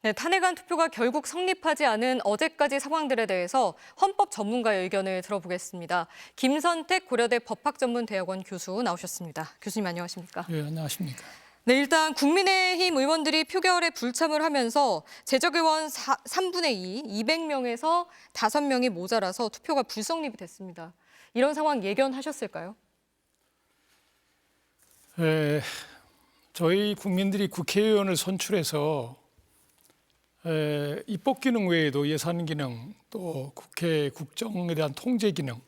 네, 탄핵안 투표가 결국 성립하지 않은 어제까지 상황들에 대해서 헌법 전문가의 의견을 들어보겠습니다. 김선택 고려대 법학전문대학원 교수 나오셨습니다. 교수님 안녕하십니까? 네, 안녕하십니까? 네, 일단 국민의힘 의원들이 표결에 불참을 하면서 재적의원 3분의 2, 200명에서 5명이 모자라서 투표가 불성립이 됐습니다. 이런 상황 예견하셨을까요? 저희 국민들이 국회의원을 선출해서 입법 기능 외에도 예산 기능, 또 국회 국정에 대한 통제 기능,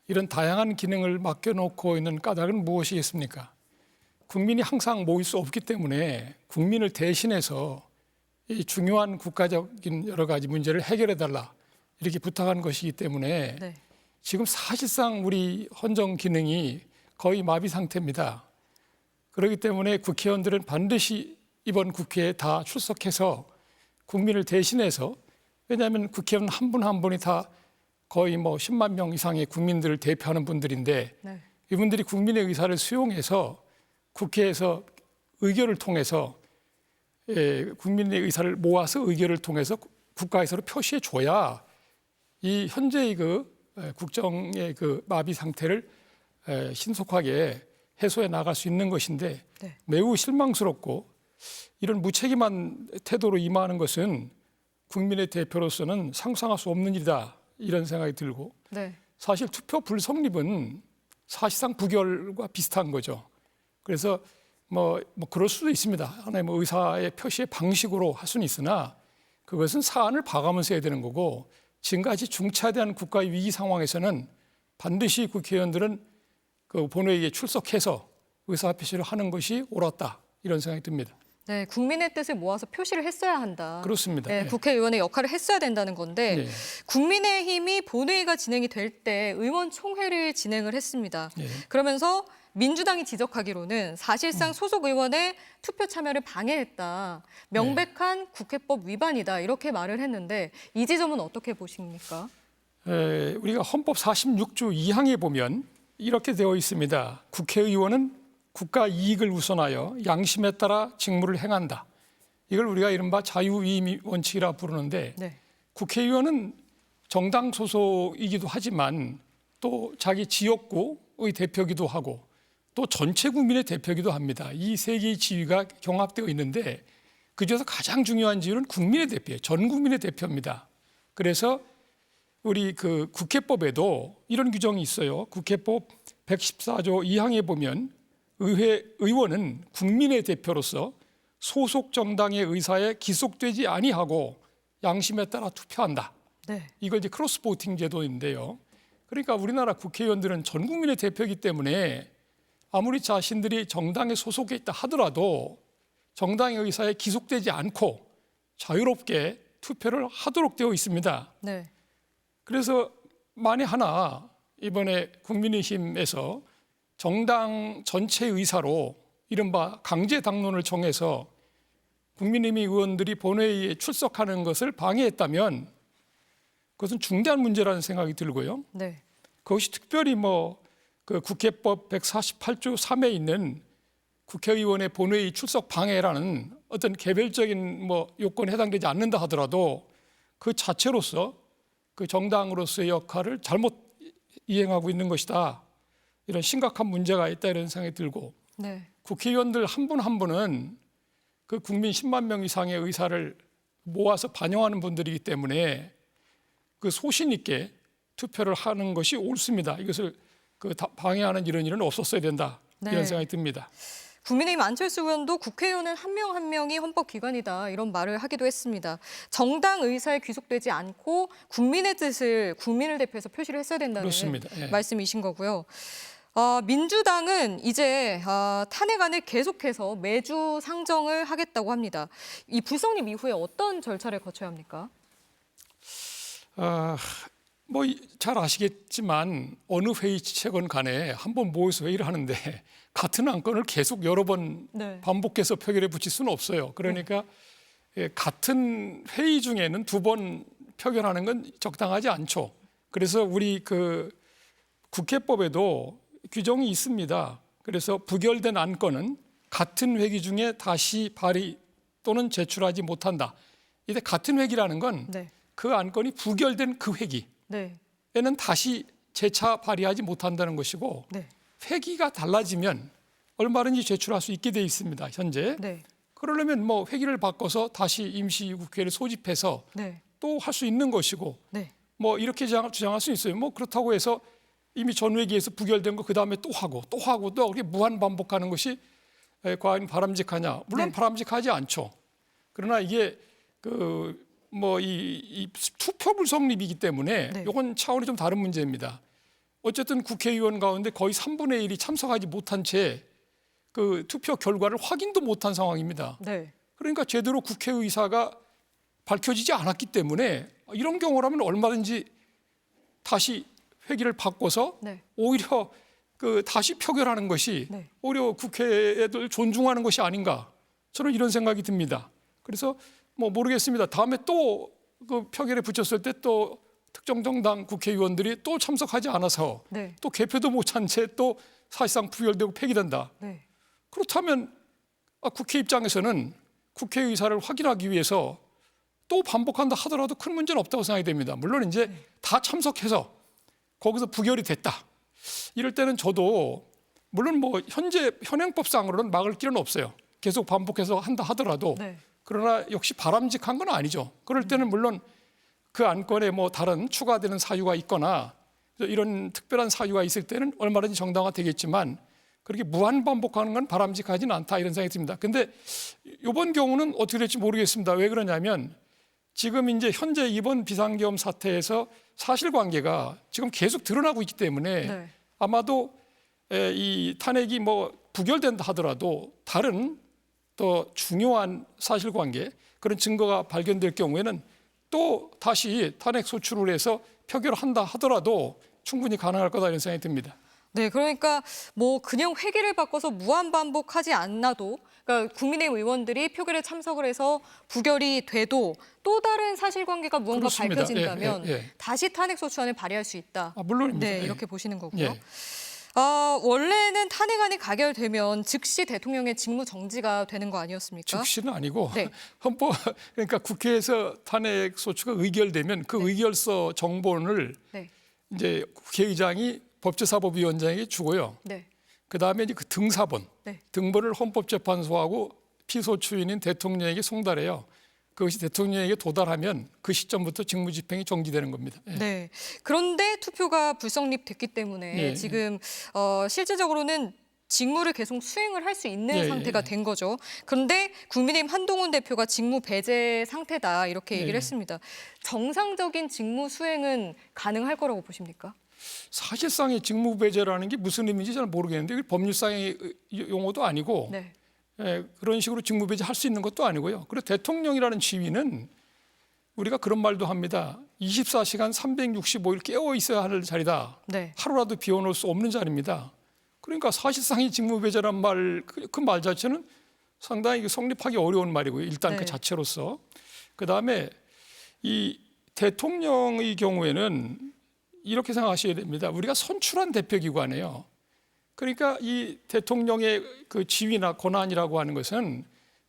이런 다양한 기능을 맡겨놓고 있는 까닭은 무엇이겠습니까? 국민이 항상 모일 수 없기 때문에 국민을 대신해서 이 중요한 국가적인 여러 가지 문제를 해결해달라 이렇게 부탁한 것이기 때문에 네. 지금 사실상 우리 헌정 기능이 거의 마비 상태입니다. 그렇기 때문에 국회의원들은 반드시 이번 국회에 다 출석해서 국민을 대신해서, 왜냐하면 국회의원 한 분 한 분이 다 거의 10만 명 이상의 국민들을 대표하는 분들인데 네. 이분들이 국민의 의사를 수용해서 국회에서 의결을 통해서 국민의 의사를 모아서 의결을 통해서 국가에서 표시해 줘야 이 현재의 국정의 마비 상태를 신속하게 해소해 나갈 수 있는 것인데 네. 매우 실망스럽고 이런 무책임한 태도로 임하는 것은 국민의 대표로서는 상상할 수 없는 일이다 이런 생각이 들고 네. 사실 투표 불성립은 사실상 부결과 비슷한 거죠. 그래서 그럴 수도 있습니다. 하나의 의사의 표시의 방식으로 할 수는 있으나 그것은 사안을 봐가면서 해야 되는 거고 지금까지 중차대한 국가의 위기 상황에서는 반드시 국회의원들은 그 본회의에 출석해서 의사표시를 하는 것이 옳았다 이런 생각이 듭니다. 네, 국민의 뜻을 모아서 표시를 했어야 한다. 그렇습니다. 네, 네. 국회의원의 역할을 했어야 된다는 건데 네. 국민의힘이 본회의가 진행이 될 때 의원총회를 진행을 했습니다. 네. 그러면서 민주당이 지적하기로는 사실상 소속 의원의 투표 참여를 방해했다. 명백한 국회법 위반이다. 이렇게 말을 했는데 이 지점은 어떻게 보십니까? 우리가 헌법 46조 2항에 보면 이렇게 되어 있습니다. 국회의원은 국가 이익을 우선하여 양심에 따라 직무를 행한다. 이걸 우리가 이른바 자유위임 원칙이라 부르는데 네. 국회의원은 정당 소속이기도 하지만 또 자기 지역구의 대표기도 하고 또 전체 국민의 대표기도 합니다. 이 세 개의 지위가 경합되어 있는데 그중에서 가장 중요한 지위는 국민의 대표예요. 전 국민의 대표입니다. 그래서 우리 국회법에도 이런 규정이 있어요. 국회법 114조 2항에 보면 의원은 국민의 대표로서 소속 정당의 의사에 기속되지 아니하고 양심에 따라 투표한다. 네. 이걸 이제 크로스 보팅 제도인데요. 그러니까 우리나라 국회의원들은 전 국민의 대표이기 때문에 아무리 자신들이 정당에 소속해 있다 하더라도 정당의 의사에 기속되지 않고 자유롭게 투표를 하도록 되어 있습니다. 네. 그래서 만에 하나 이번에 국민의힘에서 정당 전체 의사로 이른바 강제 당론을 정해서 국민의힘 의원들이 본회의에 출석하는 것을 방해했다면 그것은 중대한 문제라는 생각이 들고요. 네. 그것이 특별히 국회법 148조 3에 있는 국회의원의 본회의 출석 방해라는 어떤 개별적인 요건에 해당되지 않는다 하더라도 그 자체로서 그 정당으로서의 역할을 잘못 이행하고 있는 것이다. 이런 심각한 문제가 있다 이런 생각이 들고 네. 국회의원들 한 분 한 분은 그 국민 10만 명 이상의 의사를 모아서 반영하는 분들이기 때문에 그 소신 있게 투표를 하는 것이 옳습니다. 이것을 방해하는 이런 일은 없었어야 된다. 네. 이런 생각이 듭니다. 국민의힘 안철수 의원도 국회의원은 한 명 한 명이 헌법기관이다 이런 말을 하기도 했습니다. 정당 의사에 귀속되지 않고 국민의 뜻을 국민을 대표해서 표시를 했어야 된다는 그렇습니다. 예. 말씀이신 거고요. 민주당은 이제 탄핵안을 계속해서 매주 상정을 하겠다고 합니다. 이 불성립 이후에 어떤 절차를 거쳐야 합니까? 잘 아시겠지만 어느 회의체건 간에 한번 모여서 회의를 하는데 같은 안건을 계속 여러 번 네. 반복해서 표결에 붙일 수는 없어요. 그러니까 같은 회의 중에는 두 번 표결하는 건 적당하지 않죠. 그래서 우리 국회법에도 규정이 있습니다. 그래서 부결된 안건은 같은 회기 중에 다시 발의 또는 제출하지 못한다. 이때 같은 회기라는 건 네. 그 안건이 부결된 그 회기에는 네. 다시 재차 발의하지 못한다는 것이고 네. 회기가 달라지면 얼마든지 제출할 수 있게 돼 있습니다. 현재. 네. 그러려면 뭐 회기를 바꿔서 다시 임시국회를 소집해서 네. 또 할 수 있는 것이고 네. 뭐 이렇게 주장할 수 있어요. 뭐 그렇다고 해서 이미 전회기에서 부결된 거 그 다음에 또 하고 또 그렇게 무한 반복하는 것이 과연 바람직하냐? 물론 네. 바람직하지 않죠. 그러나 이게 이 투표 불성립이기 때문에 네. 이건 차원이 좀 다른 문제입니다. 어쨌든 국회의원 가운데 거의 3분의 1이 참석하지 못한 채 그 투표 결과를 확인도 못한 상황입니다. 네. 그러니까 제대로 국회의사가 밝혀지지 않았기 때문에 이런 경우라면 얼마든지 다시 회기를 바꿔서 네. 오히려 다시 표결하는 것이 네. 오히려 국회를 존중하는 것이 아닌가 저는 이런 생각이 듭니다. 그래서 뭐 모르겠습니다. 다음에 또 그 표결에 붙였을 때 또 특정 정당 국회의원들이 또 참석하지 않아서 네. 또 개표도 못 찬 채 또 사실상 부결되고 폐기된다. 네. 그렇다면 국회 입장에서는 국회의사를 확인하기 위해서 또 반복한다 하더라도 큰 문제는 없다고 생각이 됩니다. 물론 이제 다 참석해서 거기서 부결이 됐다. 이럴 때는 저도 물론 뭐 현재 현행법상으로는 막을 길은 없어요. 계속 반복해서 한다 하더라도 네. 그러나 역시 바람직한 건 아니죠. 그럴 때는 물론 그 안건에 뭐 다른 추가되는 사유가 있거나 이런 특별한 사유가 있을 때는 얼마든지 정당화되겠지만 그렇게 무한 반복하는 건 바람직하지는 않다 이런 생각이 듭니다. 근데 이번 경우는 어떻게 될지 모르겠습니다. 왜 그러냐면 지금 이제 현재 이번 비상계엄 사태에서 사실관계가 지금 계속 드러나고 있기 때문에 네. 아마도 이 탄핵이 뭐 부결된다 하더라도 다른 또 중요한 사실관계 그런 증거가 발견될 경우에는 또 다시 탄핵 소추를 해서 표결한다 하더라도 충분히 가능할 거다 이런 생각이 듭니다. 네, 그러니까 뭐 그냥 회기를 바꿔서 무한 반복하지 않아도, 그러니까 국민의힘 의원들이 표결에 참석을 해서 부결이 돼도 또 다른 사실관계가 무언가 그렇습니다. 밝혀진다면 예. 다시 탄핵 소추안을 발의할 수 있다. 물론입니다. 네, 예. 이렇게 보시는 거고요. 예. 원래는 탄핵안이 가결되면 즉시 대통령의 직무 정지가 되는 거 아니었습니까? 즉시는 아니고 네. 헌법 그러니까 국회에서 탄핵 소추가 의결되면 그 의결서 정본을 네, 이제 국회의장이 법제사법위원장에게 주고요. 네, 그 다음에 이제 그 등사본, 네. 등본을 헌법재판소하고 피소추인인 대통령에게 송달해요. 그것이 대통령에게 도달하면 그 시점부터 직무집행이 정지되는 겁니다. 예. 네. 그런데 투표가 불성립됐기 때문에 예. 지금 실질적으로는 직무를 계속 수행을 할 수 있는 예, 상태가 예. 된 거죠. 그런데 국민의힘 한동훈 대표가 직무 배제 상태다 이렇게 얘기를 예. 했습니다. 정상적인 직무 수행은 가능할 거라고 보십니까? 사실상의 직무배제라는 게 무슨 의미인지 잘 모르겠는데 이게 법률상의 용어도 아니고 네. 그런 식으로 직무배제 할 수 있는 것도 아니고요. 그리고 대통령이라는 지위는 우리가 그런 말도 합니다. 24시간 365일 깨어 있어야 할 자리다. 네. 하루라도 비워놓을 수 없는 자리입니다. 그러니까 사실상의 직무배제란 말, 그 말 자체는 상당히 성립하기 어려운 말이고요. 일단 네. 그 자체로서. 그다음에 이 대통령의 경우에는 이렇게 생각하셔야 됩니다. 우리가 선출한 대표기관이에요. 그러니까 이 대통령의 그 지위나 권한이라고 하는 것은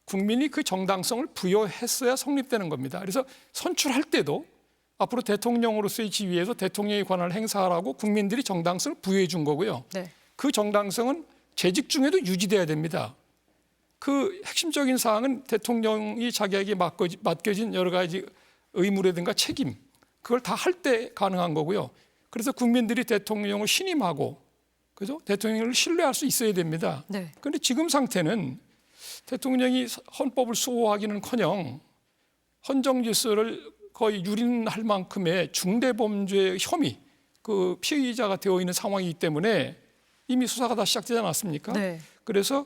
국민이 그 정당성을 부여했어야 성립되는 겁니다. 그래서 선출할 때도 앞으로 대통령으로서의 지위에서 대통령의 권한을 행사하라고 국민들이 정당성을 부여해 준 거고요. 네. 그 정당성은 재직 중에도 유지돼야 됩니다. 그 핵심적인 사항은 대통령이 자기에게 맡겨진 여러 가지 의무라든가 책임 그걸 다 할 때 가능한 거고요. 그래서 국민들이 대통령을 신임하고 그죠? 대통령을 신뢰할 수 있어야 됩니다. 네. 그런데 지금 상태는 대통령이 헌법을 수호하기는커녕 헌정 질서를 거의 유린할 만큼의 중대범죄 혐의 그 피의자가 되어 있는 상황이기 때문에 이미 수사가 다 시작되지 않았습니까? 네. 그래서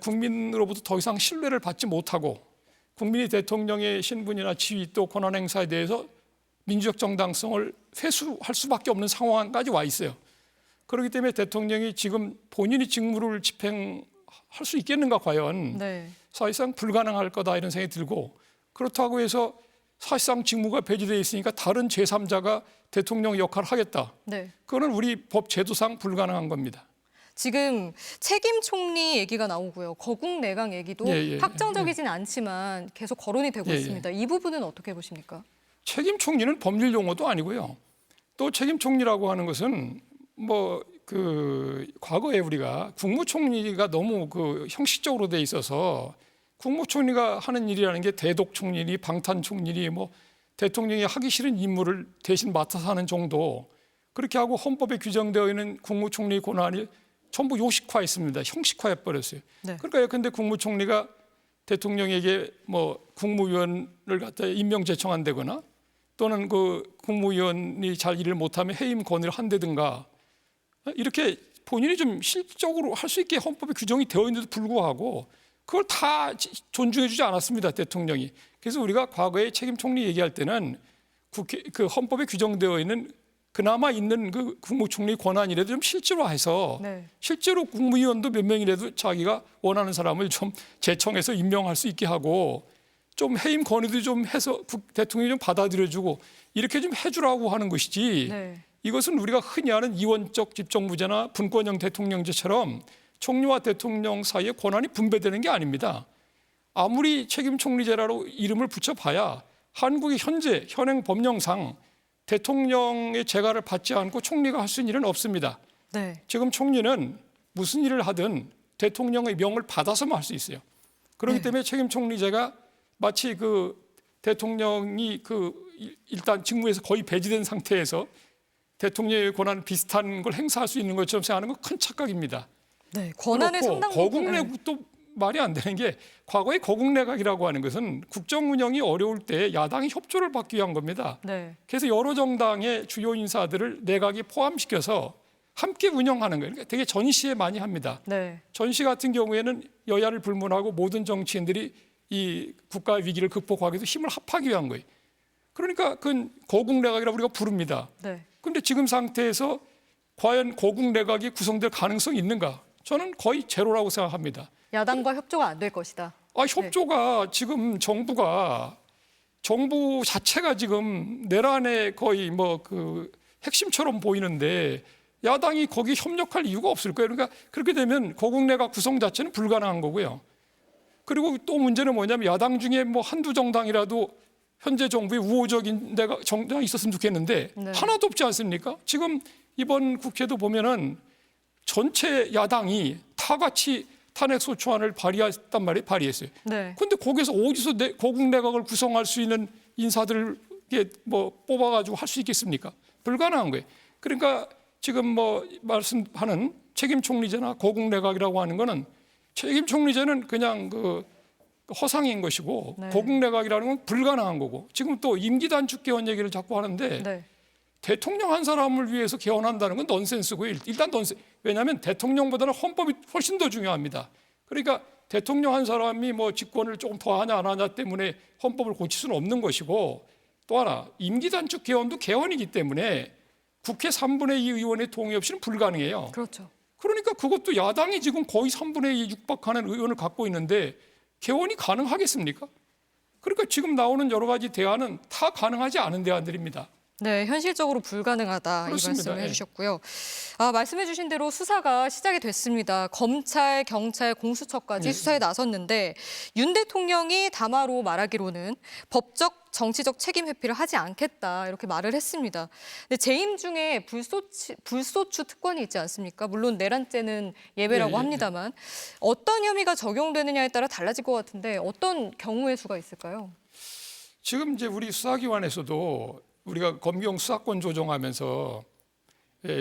국민으로부터 더 이상 신뢰를 받지 못하고 국민이 대통령의 신분이나 지위 또 권한 행사에 대해서 민주적 정당성을 회수할 수밖에 없는 상황까지 와 있어요. 그렇기 때문에 대통령이 지금 본인이 직무를 집행할 수 있겠는가 과연 네. 사실상 불가능할 거다 이런 생각이 들고 그렇다고 해서 사실상 직무가 배제되어 있으니까 다른 제3자가 대통령 역할을 하겠다. 네. 그거는 우리 법 제도상 불가능한 겁니다. 지금 책임 총리 얘기가 나오고요. 거국 내각 얘기도 확정적이진 않지만 계속 거론이 되고 있습니다. 이 부분은 어떻게 보십니까? 책임 총리는 법률 용어도 아니고요. 또 책임 총리라고 하는 것은 과거에 우리가 국무총리가 너무 형식적으로 돼 있어서 국무총리가 하는 일이라는 게 대독 총리니 방탄 총리니 대통령이 하기 싫은 임무를 대신 맡아서 하는 정도, 그렇게 하고 헌법에 규정되어 있는 국무총리 권한이 전부 요식화했습니다. 형식화해 버렸어요. 네. 그러니까 근데 국무총리가 대통령에게 국무위원을 갖다 임명 제청한다거나 또는 국무위원이 잘 일을 못하면 해임 건의를 한다든가 이렇게 본인이 좀 실질적으로 할 수 있게 헌법에 규정이 되어 있는데도 불구하고 그걸 다 존중해주지 않았습니다, 대통령이. 그래서 우리가 과거에 책임 총리 얘기할 때는 헌법에 규정되어 있는 그나마 있는 국무총리 권한이라도 좀 실제로해서 실제로 국무위원도 몇 명이라도 자기가 원하는 사람을 좀 제청해서 임명할 수 있게 하고 좀 해임 건의도 좀 해서 대통령이 좀 받아들여주고 이렇게 좀 해주라고 하는 것이지. 이것은 우리가 흔히 아는 이원적 집정부제나 분권형 대통령제처럼 총리와 대통령 사이에 권한이 분배되는 게 아닙니다. 아무리 책임 총리제라고 이름을 붙여봐야 한국의 현행 법령상 대통령의 재가를 받지 않고 총리가 할 수 있는 일은 없습니다. 지금 총리는 무슨 일을 하든 대통령의 명을 받아서만 할 수 있어요. 그렇기 때문에 책임 총리제가 마치 대통령이 일단 직무에서 거의 배제된 상태에서 대통령의 권한 비슷한 걸 행사할 수 있는 것처럼 생각하는 건 큰 착각입니다. 권한의 상당 부분. 거국내국도 말이 안 되는 게 과거의 거국내각이라고 하는 것은 국정 운영이 어려울 때 야당이 협조를 받기 위한 겁니다. 그래서 여러 정당의 주요 인사들을 내각에 포함시켜서 함께 운영하는 거예요. 그러니까 되게 전시에 많이 합니다. 전시 같은 경우에는 여야를 불문하고 모든 정치인들이 이 국가 위기를 극복하기 위해서 힘을 합하기 위한 거예요. 그러니까 그건 거국내각이라고 우리가 부릅니다. 그런데 지금 상태에서 과연 거국내각이 구성될 가능성이 있는가? 저는 거의 제로라고 생각합니다. 야당과 협조가 안 될 것이다. 협조가 지금 정부 자체가 지금 내란의 거의 핵심처럼 보이는데 야당이 거기 협력할 이유가 없을 거예요. 그러니까 그렇게 되면 거국내각 구성 자체는 불가능한 거고요. 그리고 또 문제는 뭐냐면 야당 중에 한두 정당이라도 현재 정부의 우호적인 정당이 있었으면 좋겠는데 하나도 없지 않습니까? 지금 이번 국회도 보면은 전체 야당이 타같이 탄핵소추안을 발의했어요. 그런데 거기서 어디서 거국내각을 구성할 수 있는 인사들을 뽑아가지고 할 수 있겠습니까? 불가능한 거예요. 그러니까 지금 말씀하는 책임총리제나 거국내각이라고 하는 거는 책임총리제는 그냥 허상인 것이고 거국내각이라는 건 불가능한 거고 지금 또 임기 단축 개헌 얘기를 자꾸 하는데 대통령 한 사람을 위해서 개헌한다는 건 넌센스고요. 일단 왜냐하면 대통령보다는 헌법이 훨씬 더 중요합니다. 그러니까 대통령 한 사람이 직권을 조금 더 하냐 안 하냐 때문에 헌법을 고칠 수는 없는 것이고 또 하나 임기 단축 개헌도 개헌이기 때문에 국회 3분의 2 의원의 동의 없이는 불가능해요. 그러니까 그것도 야당이 지금 거의 3분의 2 육박하는 의원을 갖고 있는데 개헌이 가능하겠습니까? 그러니까 지금 나오는 여러 가지 대안은 다 가능하지 않은 대안들입니다. 현실적으로 불가능하다. 그렇습니다. 이 말씀을 해주셨고요. 말씀해 주신 대로 수사가 시작이 됐습니다. 검찰, 경찰, 공수처까지 수사에 나섰는데 윤 대통령이 담화로 말하기로는 법적, 정치적 책임 회피를 하지 않겠다 이렇게 말을 했습니다. 근데 재임 중에 불소추 특권이 있지 않습니까? 물론 내란죄는 예외라고 합니다만 어떤 혐의가 적용되느냐에 따라 달라질 것 같은데 어떤 경우의 수가 있을까요? 지금 이제 우리 수사기관에서도 우리가 검경 수사권 조정하면서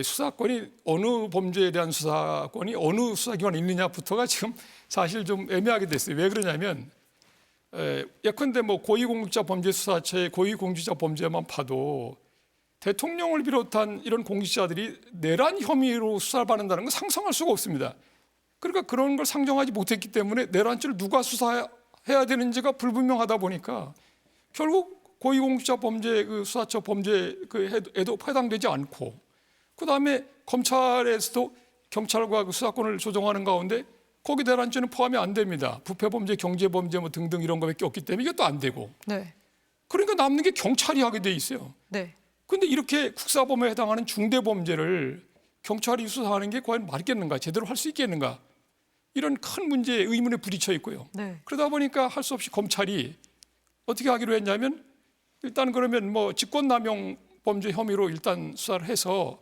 수사권이 어느 범죄에 대한 수사권이 어느 수사기관에 있느냐부터가 지금 사실 좀 애매하게 됐어요. 왜 그러냐면 예컨대 고위공직자 범죄수사처의 고위공직자 범죄만 봐도 대통령을 비롯한 이런 공직자들이 내란 혐의로 수사를 받는다는 건 상상할 수가 없습니다. 그러니까 그런 걸 상정하지 못했기 때문에 내란죄를 누가 수사해야 되는지가 불분명하다 보니까 결국 고위공직자 범죄 수사처 범죄에도 해당되지 않고 그다음에 검찰에서도 경찰과 수사권을 조정하는 가운데 거기 내란죄는 포함이 안 됩니다. 부패범죄, 경제범죄 등등 이런 거밖에 없기 때문에 이것도 안 되고. 그러니까 남는 게 경찰이 하게 돼 있어요. 근데 이렇게 국사범에 해당하는 중대범죄를 경찰이 수사하는 게 과연 맞겠는가, 제대로 할 수 있겠는가, 이런 큰 문제에 의문에 부딪혀 있고요. 네. 그러다 보니까 할 수 없이 검찰이 어떻게 하기로 했냐면, 일단 그러면 뭐 직권남용 범죄 혐의로 일단 수사를 해서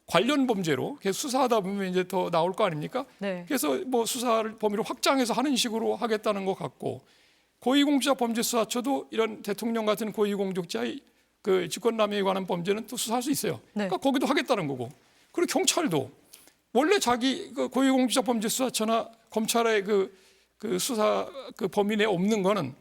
관련 범죄로 계속 수사하다 보면 이제 더 나올 거 아닙니까? 네. 그래서 뭐 수사를 범위를 확장해서 하는 식으로 하겠다는 것 같고, 고위공직자 범죄수사처도 이런 대통령 같은 고위공직자의 그 직권남용에 관한 범죄는 또 수사할 수 있어요. 네. 그러니까 거기도 하겠다는 거고, 그리고 경찰도 원래 자기 그 고위공직자 범죄수사처나 검찰의 그 수사 그 범위 내에 없는 거는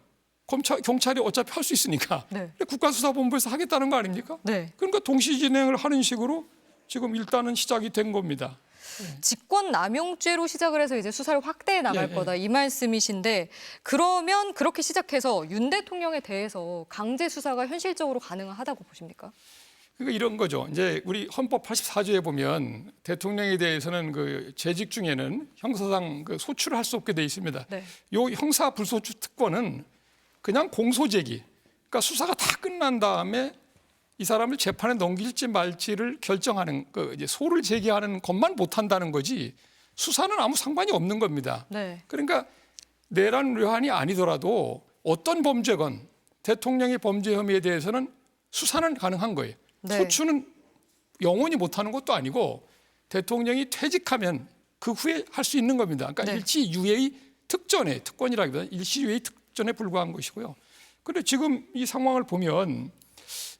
경찰이 어차피 할 수 있으니까 네. 국가수사본부에서 하겠다는 거 아닙니까? 네. 그러니까 동시 진행을 하는 식으로 지금 일단은 시작이 된 겁니다. 직권남용죄로 시작을 해서 이제 수사를 확대해 나갈 예, 예. 거다 이 말씀이신데, 그러면 그렇게 시작해서 윤 대통령에 대해서 강제 수사가 현실적으로 가능하다고 보십니까? 그러니까 이런 거죠. 이제 우리 헌법 84조에 보면 대통령에 대해서는 그 재직 중에는 형사상 그 소출을 할 수 없게 돼 있습니다. 네. 요 형사 불소추 특권은 그냥 공소제기, 그러니까 수사가 다 끝난 다음에 이 사람을 재판에 넘길지 말지를 결정하는 그 이제 소를 제기하는 것만 못 한다는 거지, 수사는 아무 상관이 없는 겁니다. 네. 그러니까 내란 외환이 아니더라도 어떤 범죄건 대통령의 범죄 혐의에 대해서는 수사는 가능한 거예요. 네. 소추는 영원히 못 하는 것도 아니고 대통령이 퇴직하면 그 후에 할 수 있는 겁니다. 그러니까 네. 일시유예의 특전에, 특권이라기보다 일시유예의 특전에 불과한 것이고요. 그런데 지금 이 상황을 보면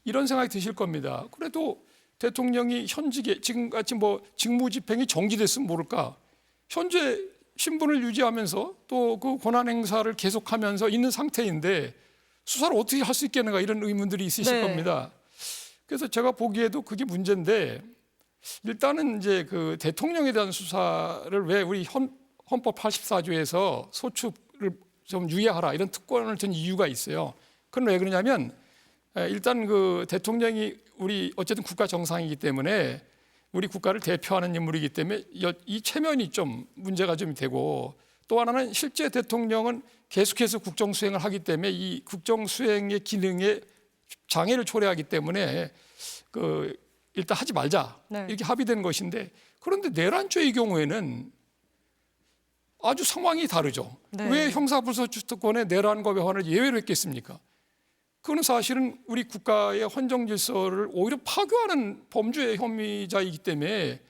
이런 생각이 드실 겁니다. 그래도 대통령이 현직에 지금같이 뭐 직무집행이 정지됐으면 모를까, 현재 신분을 유지하면서 또 그 권한 행사를 계속하면서 있는 상태인데 수사를 어떻게 할 수 있겠는가, 이런 의문들이 있으실 네. 겁니다. 그래서 제가 보기에도 그게 문제인데, 일단은 이제 그 대통령에 대한 수사를 왜 우리 헌법 84조에서 소추를 좀 유예하라 이런 특권을 준 이유가 있어요. 그건 왜 그러냐면, 일단 그 대통령이 우리 어쨌든 국가 정상이기 때문에 우리 국가를 대표하는 인물이기 때문에 이 체면이 좀 문제가 좀 되고, 또 하나는 실제 대통령은 계속해서 국정 수행을 하기 때문에 이 국정 수행의 기능에 장애를 초래하기 때문에 그 일단 하지 말자, 네. 이렇게 합의된 것인데, 그런데 내란죄의 경우에는 아주 상황이 다르죠. 네. 왜 형사불소추특권의 내란과 외환을 예외로 했겠습니까? 그건 사실은 우리 국가의 헌정 질서를 오히려 파괴하는 범죄 혐의자이기 때문에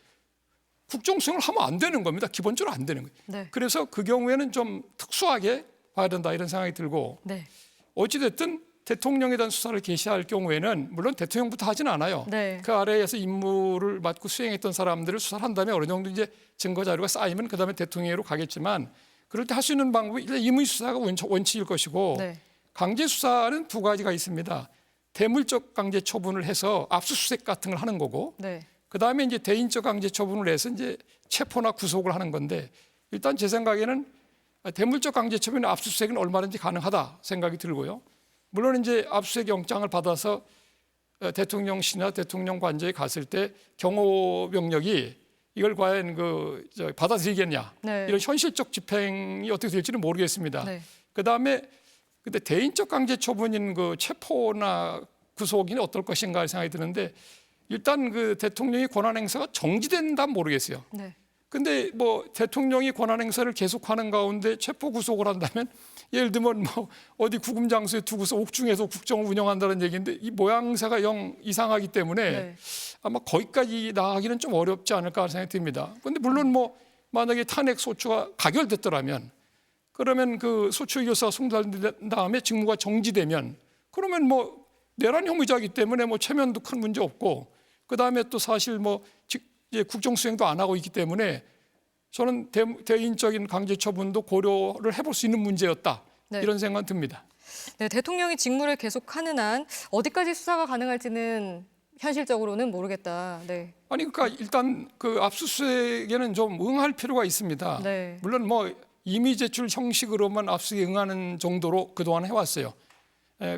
국정 수행을 하면 안 되는 겁니다. 기본적으로 안 되는 거예요. 네. 그래서 그 경우에는 좀 특수하게 봐야 된다, 이런 생각이 들고, 네. 어찌됐든 대통령에 대한 수사를 개시할 경우에는 물론 대통령부터 하진 않아요. 네. 그 아래에서 임무를 맡고 수행했던 사람들을 수사를 한 다음에 어느 정도 이제 증거 자료가 쌓이면 그다음에 대통령으로 가겠지만, 그럴 때 할 수 있는 방법이 일단 임의 수사가 원칙일 것이고, 네. 강제 수사는 두 가지가 있습니다. 대물적 강제 처분을 해서 압수수색 같은 걸 하는 거고, 네. 그다음에 이제 대인적 강제 처분을 해서 이제 체포나 구속을 하는 건데, 일단 제 생각에는 대물적 강제 처분이나 압수수색은 얼마든지 가능하다 생각이 들고요. 물론 이제 압수수색 영장을 받아서 대통령실이나 대통령 관저에 갔을 때 경호 병력이 이걸 과연 받아들이겠냐, 네. 이런 현실적 집행이 어떻게 될지는 모르겠습니다. 네. 그다음에 근데 대인적 강제 처분인 그 체포나 구속이 어떨 것인가 생각이 드는데, 일단 그 대통령의 권한 행사가 정지된다면 모르겠어요. 네. 근데 뭐 대통령이 권한 행사를 계속하는 가운데 체포 구속을 한다면, 예를 들면 뭐 어디 구금 장소에 두고서 옥중에서 국정을 운영한다는 얘기인데, 이 모양새가 영 이상하기 때문에 네. 아마 거기까지 나가기는 좀 어렵지 않을까 생각이 듭니다. 그런데 물론 뭐 만약에 탄핵 소추가 가결됐더라면, 그러면 그 소추 의결서가 송달된 다음에 직무가 정지되면, 그러면 뭐 내란 혐의자이기 때문에 뭐 체면도 큰 문제 없고, 그 다음에 또 사실 뭐 이제 국정 수행도 안 하고 있기 때문에 저는 대인적인 강제 처분도 고려를 해볼 수 있는 문제였다, 네. 이런 생각은 듭니다. 네, 대통령이 직무를 계속하는 한 어디까지 수사가 가능할지는 현실적으로는 모르겠다. 네. 아니 그러니까 일단 그 압수수색에는 좀 응할 필요가 있습니다. 네. 물론 뭐 이미 제출 형식으로만 압수수색에 응하는 정도로 그동안 해왔어요.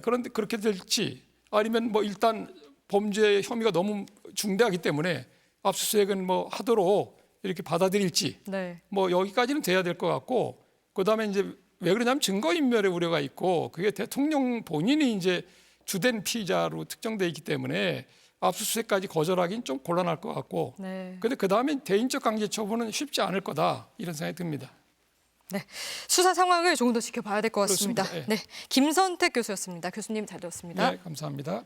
그런데 그렇게 될지, 아니면 뭐 일단 범죄 혐의가 너무 중대하기 때문에 압수수색은 뭐 하도록 이렇게 받아들일지, 네. 뭐 여기까지는 돼야 될 것 같고, 그다음에 이제 왜 그러냐면 증거인멸의 우려가 있고, 그게 대통령 본인이 이제 주된 피의자로 특정돼 있기 때문에 압수수색까지 거절하기는 좀 곤란할 것 같고, 네. 근데 그 다음에 대인적 강제 처분은 쉽지 않을 거다 이런 생각이 듭니다. 네. 수사 상황을 조금 더 지켜봐야 될 것 같습니다. 그렇습니다. 예. 네. 김선택 교수였습니다. 교수님 잘 들었습니다. 네, 감사합니다.